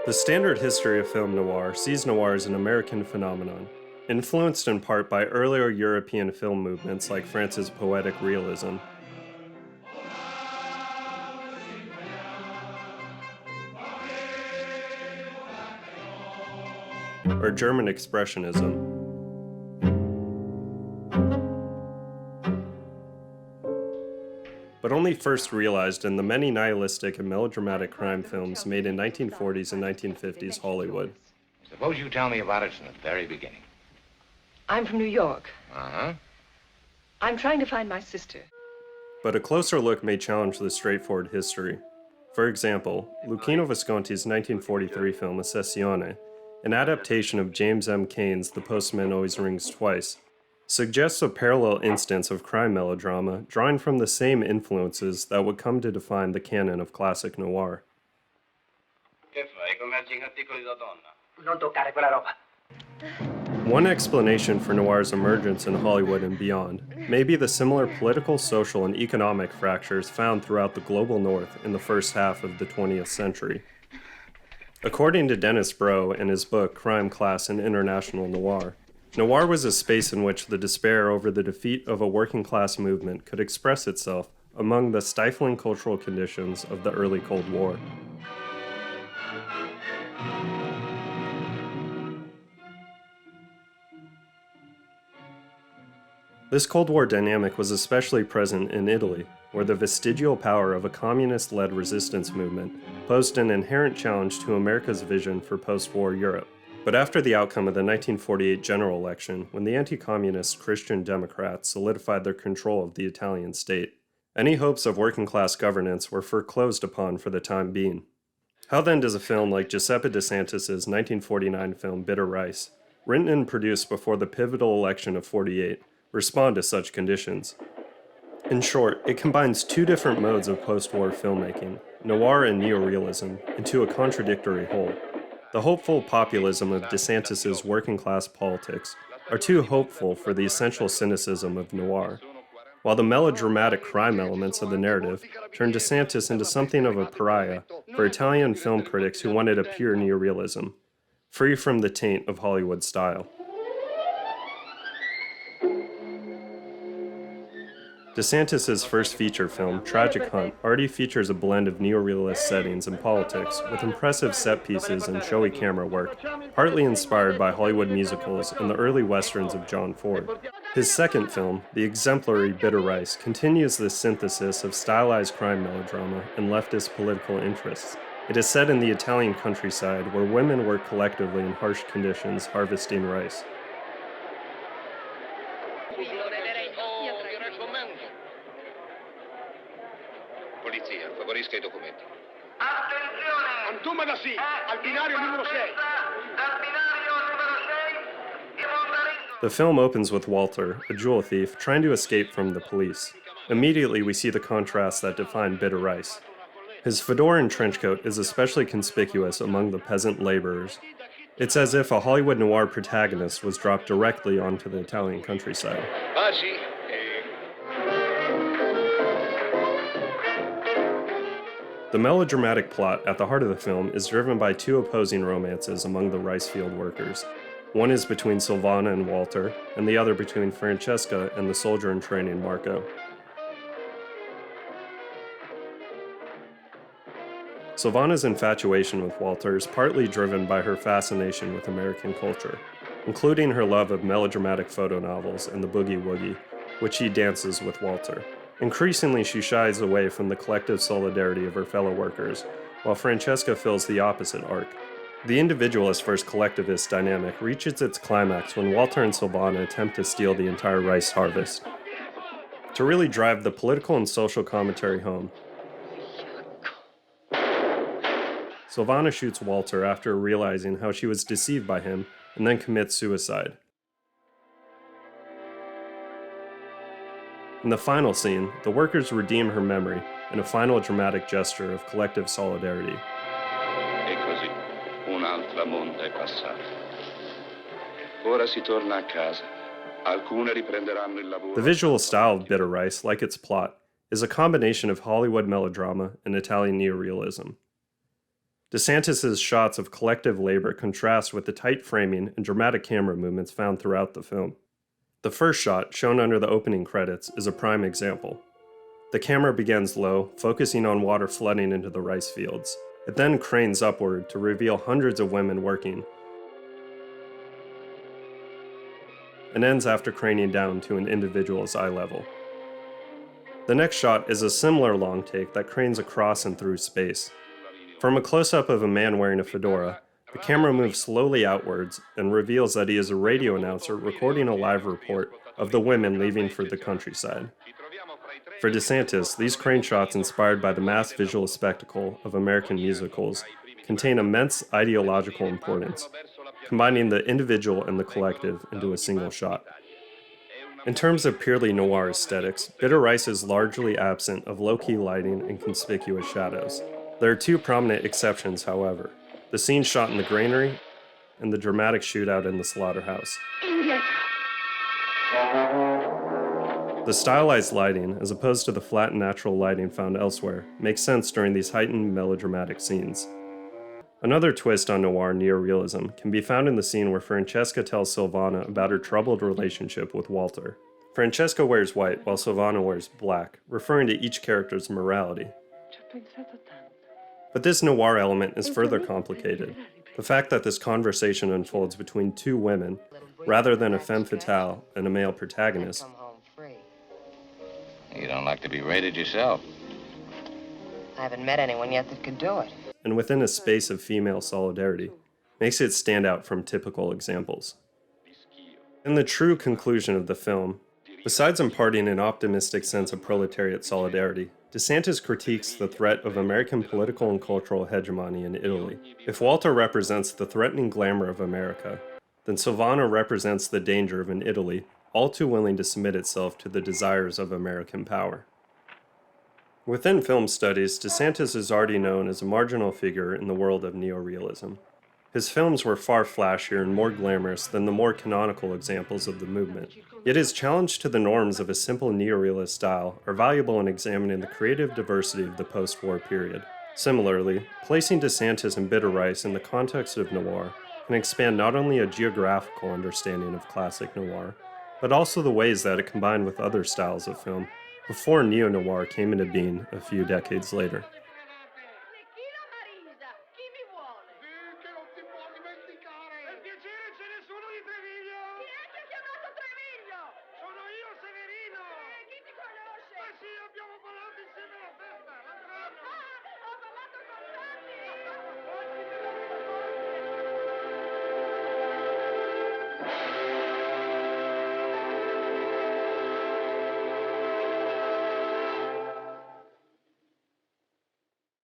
The standard history of film noir sees noir as an American phenomenon, influenced in part by earlier European film movements like France's poetic realism or German expressionism. But only first realized in the many nihilistic and melodramatic crime films made in 1940s and 1950s Hollywood. Suppose you tell me about it from the very beginning. I'm from New York. Uh-huh. I'm trying to find my sister. But a closer look may challenge this straightforward history. For example, Luchino Visconti's 1943 film Ossessione, an adaptation of James M. Cain's The Postman Always Rings Twice, suggests a parallel instance of crime melodrama drawing from the same influences that would come to define the canon of classic noir. One explanation for noir's emergence in Hollywood and beyond may be the similar political, social, and economic fractures found throughout the global north in the first half of the 20th century. According to Dennis Broe in his book Crime, Class, and International Noir, noir was a space in which the despair over the defeat of a working-class movement could express itself among the stifling cultural conditions of the early Cold War. This Cold War dynamic was especially present in Italy, where the vestigial power of a communist-led resistance movement posed an inherent challenge to America's vision for post-war Europe. But after the outcome of the 1948 general election, when the anti-communist Christian Democrats solidified their control of the Italian state, any hopes of working-class governance were foreclosed upon for the time being. How then does a film like Giuseppe De Santis' 1949 film Bitter Rice, written and produced before the pivotal election of '48, respond to such conditions? In short, it combines two different modes of post-war filmmaking, noir and neorealism, into a contradictory whole. The hopeful populism of De Santis' working-class politics are too hopeful for the essential cynicism of noir, while the melodramatic crime elements of the narrative turn De Santis into something of a pariah for Italian film critics who wanted a pure neorealism, free from the taint of Hollywood style. De Santis' first feature film, Tragic Hunt, already features a blend of neorealist settings and politics, with impressive set pieces and showy camera work, partly inspired by Hollywood musicals and the early westerns of John Ford. His second film, the exemplary Bitter Rice, continues this synthesis of stylized crime melodrama and leftist political interests. It is set in the Italian countryside, where women work collectively in harsh conditions harvesting rice. Polizia, favorisca I documenti. Attenzione! Antuma da sì, al binario numero 6. Dal binario numero 6, The film opens with Walter, a jewel thief, trying to escape from the police. Immediately we see the contrasts that define Bitter Rice. His fedora and trench coat is especially conspicuous among the peasant laborers. It's as if a Hollywood noir protagonist was dropped directly onto the Italian countryside. The melodramatic plot at the heart of the film is driven by two opposing romances among the rice field workers. One is between Silvana and Walter, and the other between Francesca and the soldier in training Marco. Silvana's infatuation with Walter is partly driven by her fascination with American culture, including her love of melodramatic photo novels and the boogie woogie, which she dances with Walter. Increasingly, she shies away from the collective solidarity of her fellow workers, while Francesca fills the opposite arc. The individualist versus collectivist dynamic reaches its climax when Walter and Silvana attempt to steal the entire rice harvest. To really drive the political and social commentary home, Silvana shoots Walter after realizing how she was deceived by him and then commits suicide. In the final scene, the workers redeem her memory in a final dramatic gesture of collective solidarity. E così, un'altra monda è passata. Ora si torna a casa. Alcune riprenderanno il lavoro. The visual style of Bitter Rice, like its plot, is a combination of Hollywood melodrama and Italian neorealism. DeSantis' shots of collective labor contrast with the tight framing and dramatic camera movements found throughout the film. The first shot, shown under the opening credits, is a prime example. The camera begins low, focusing on water flooding into the rice fields. It then cranes upward to reveal hundreds of women working, and ends after craning down to an individual's eye level. The next shot is a similar long take that cranes across and through space. From a close-up of a man wearing a fedora, the camera moves slowly outwards and reveals that he is a radio announcer recording a live report of the women leaving for the countryside. For DeSantis, these crane shots inspired by the mass visual spectacle of American musicals contain immense ideological importance, combining the individual and the collective into a single shot. In terms of purely noir aesthetics, Bitter Rice is largely absent of low-key lighting and conspicuous shadows. There are two prominent exceptions, however: the scene shot in the granary and the dramatic shootout in the slaughterhouse. The stylized lighting, as opposed to the flat and natural lighting found elsewhere, makes sense during these heightened melodramatic scenes. Another twist on noir neorealism can be found in the scene where Francesca tells Silvana about her troubled relationship with Walter. Francesca wears white while Silvana wears black, referring to each character's morality. But this noir element is further complicated. The fact that this conversation unfolds between two women, rather than a femme fatale and a male protagonist. You don't like to be rated yourself. I haven't met anyone yet that could do it. And within a space of female solidarity, makes it stand out from typical examples. In the true conclusion of the film, besides imparting an optimistic sense of proletariat solidarity, DeSantis critiques the threat of American political and cultural hegemony in Italy. If Walter represents the threatening glamour of America, then Silvana represents the danger of an Italy all too willing to submit itself to the desires of American power. Within film studies, DeSantis is already known as a marginal figure in the world of neorealism. His films were far flashier and more glamorous than the more canonical examples of the movement. Yet his challenge to the norms of a simple neorealist style are valuable in examining the creative diversity of the post-war period. Similarly, placing DeSantis and Bitter Rice in the context of noir can expand not only a geographical understanding of classic noir, but also the ways that it combined with other styles of film before neo-noir came into being a few decades later.